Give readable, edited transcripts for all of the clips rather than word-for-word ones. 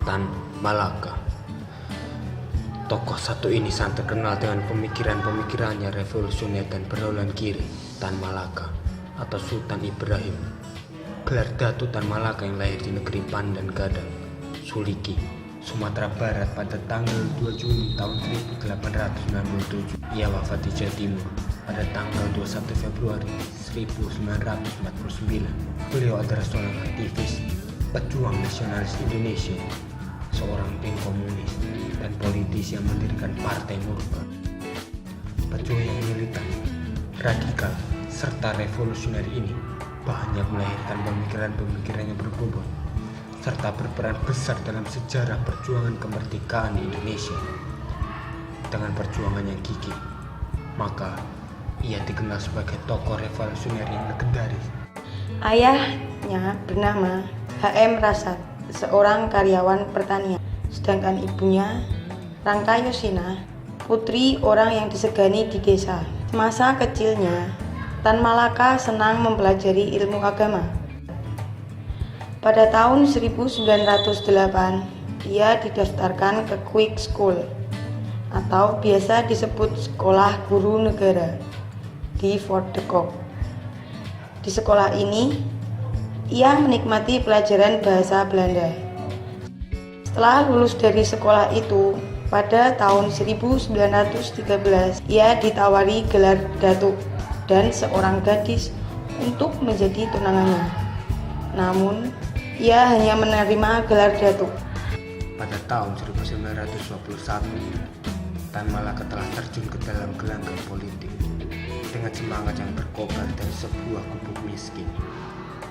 Tan Malaka. Tokoh satu ini sangat terkenal dengan pemikiran-pemikirannya revolusioner dan berhaluan kiri. Tan Malaka atau Sultan Ibrahim, gelar Datu Tan Malaka yang lahir di negeri Pandan Gadang, Suliki, Sumatera Barat pada tanggal 2 Juni tahun 1897. Ia wafat di Jawa Timur pada tanggal 21 Februari 1949. Beliau adalah seorang aktivis, pejuang nasionalis Indonesia, seorang pengkomunis, dan politisi yang mendirikan Partai Murka. Pejuang yang militan, radikal, serta revolusioner ini banyak melahirkan pemikiran-pemikiran yang berbobot serta berperan besar dalam sejarah perjuangan kemerdekaan di Indonesia. Dengan perjuangan yang gigih, maka ia dikenal sebagai tokoh revolusioner yang legendaris. Ayahnya bernama H.M. Rasad, seorang karyawan pertanian, sedangkan ibunya Rangka Yosina, putri orang yang disegani di desa. Semasa kecilnya, Tan Malaka senang mempelajari ilmu agama. Pada tahun 1908, ia didaftarkan ke Quick School atau biasa disebut Sekolah Guru Negara di Fort de Kock. Di sekolah ini, ia menikmati pelajaran bahasa Belanda. Setelah lulus dari sekolah itu, pada tahun 1913, ia ditawari gelar datuk dan seorang gadis untuk menjadi tunangannya. Namun, ia hanya menerima gelar datuk. Pada tahun 1921, Tan Malaka telah terjun ke dalam gelanggang politik. Dengan semangat yang berkobar dari sebuah gubuk miskin,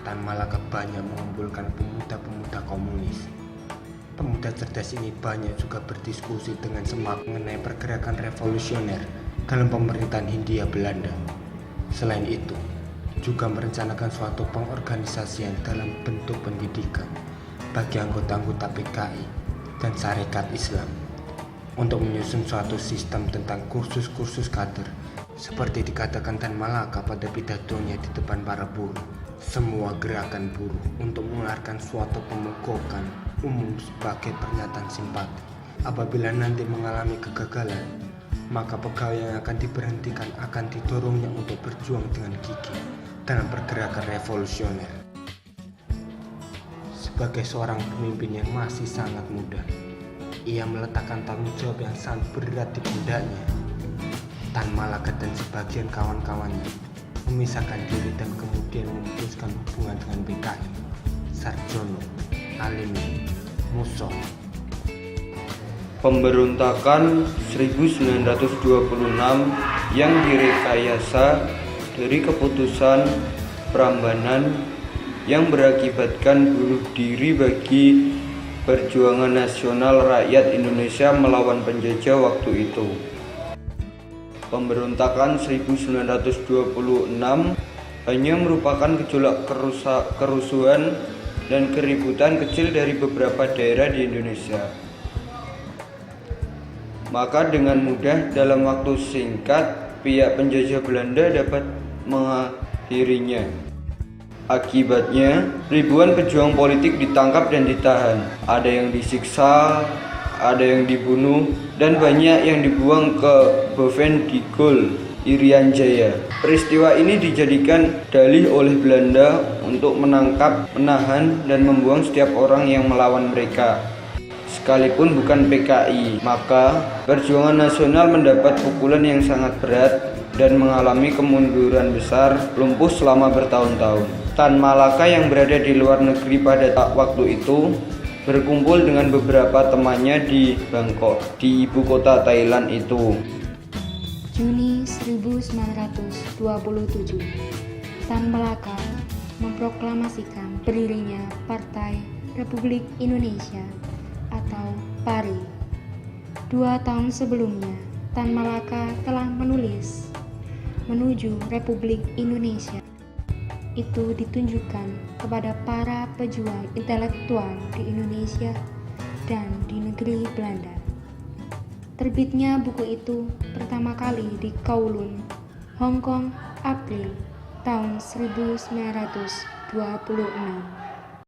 Tan Malaka banyak mengumpulkan pemuda-pemuda komunis. Pemuda cerdas ini banyak juga berdiskusi dengan semangat mengenai pergerakan revolusioner dalam pemerintahan Hindia Belanda. Selain itu, juga merencanakan suatu pengorganisasian dalam bentuk pendidikan bagi anggota-anggota PKI dan Sarekat Islam untuk menyusun suatu sistem tentang kursus-kursus kader. Seperti dikatakan Tan Malaka pada pidatonya di depan para buruh, semua gerakan buruh untuk mengeluarkan suatu pemogokan umum sebagai pernyataan simpati. Apabila nanti mengalami kegagalan, maka pegawai yang akan diberhentikan akan didorongnya untuk berjuang dengan gigih dalam pergerakan revolusioner. Sebagai seorang pemimpin yang masih sangat muda, ia meletakkan tanggung jawab yang sangat berat di pundaknya. Tan Malaka dan sebagian kawan-kawannya memisahkan diri dan kemudian memutuskan hubungan dengan PKI, Sarjono, Alimi, Musso. Pemberontakan 1926 yang direkayasa dari keputusan Prambanan yang berakibatkan bunuh diri bagi perjuangan nasional rakyat Indonesia melawan penjajah waktu itu. Pemberontakan 1926 hanya merupakan gejolak kerusuhan dan keributan kecil dari beberapa daerah di Indonesia. Maka dengan mudah dalam waktu singkat pihak penjajah Belanda dapat mengakhirinya. Akibatnya, ribuan pejuang politik ditangkap dan ditahan. Ada yang disiksa, ada yang dibunuh, dan banyak yang dibuang ke Bovendigul, Irian Jaya. Peristiwa ini dijadikan dalih oleh Belanda untuk menangkap, menahan, dan membuang setiap orang yang melawan mereka, sekalipun bukan PKI. Maka, perjuangan nasional mendapat pukulan yang sangat berat dan mengalami kemunduran besar, lumpuh selama bertahun-tahun. Tan Malaka yang berada di luar negeri pada waktu itu berkumpul dengan beberapa temannya di Bangkok, di ibu kota Thailand itu. Juni 1927, Tan Malaka memproklamasikan berdirinya Partai Republik Indonesia atau PARI. 2 tahun sebelumnya, Tan Malaka telah menulis Menuju Republik Indonesia. Itu ditunjukkan kepada para pejuang intelektual di Indonesia dan di negeri Belanda. Terbitnya buku itu pertama kali di Kowloon, Hong Kong, April tahun 1926.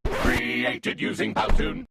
Created using Powtoon.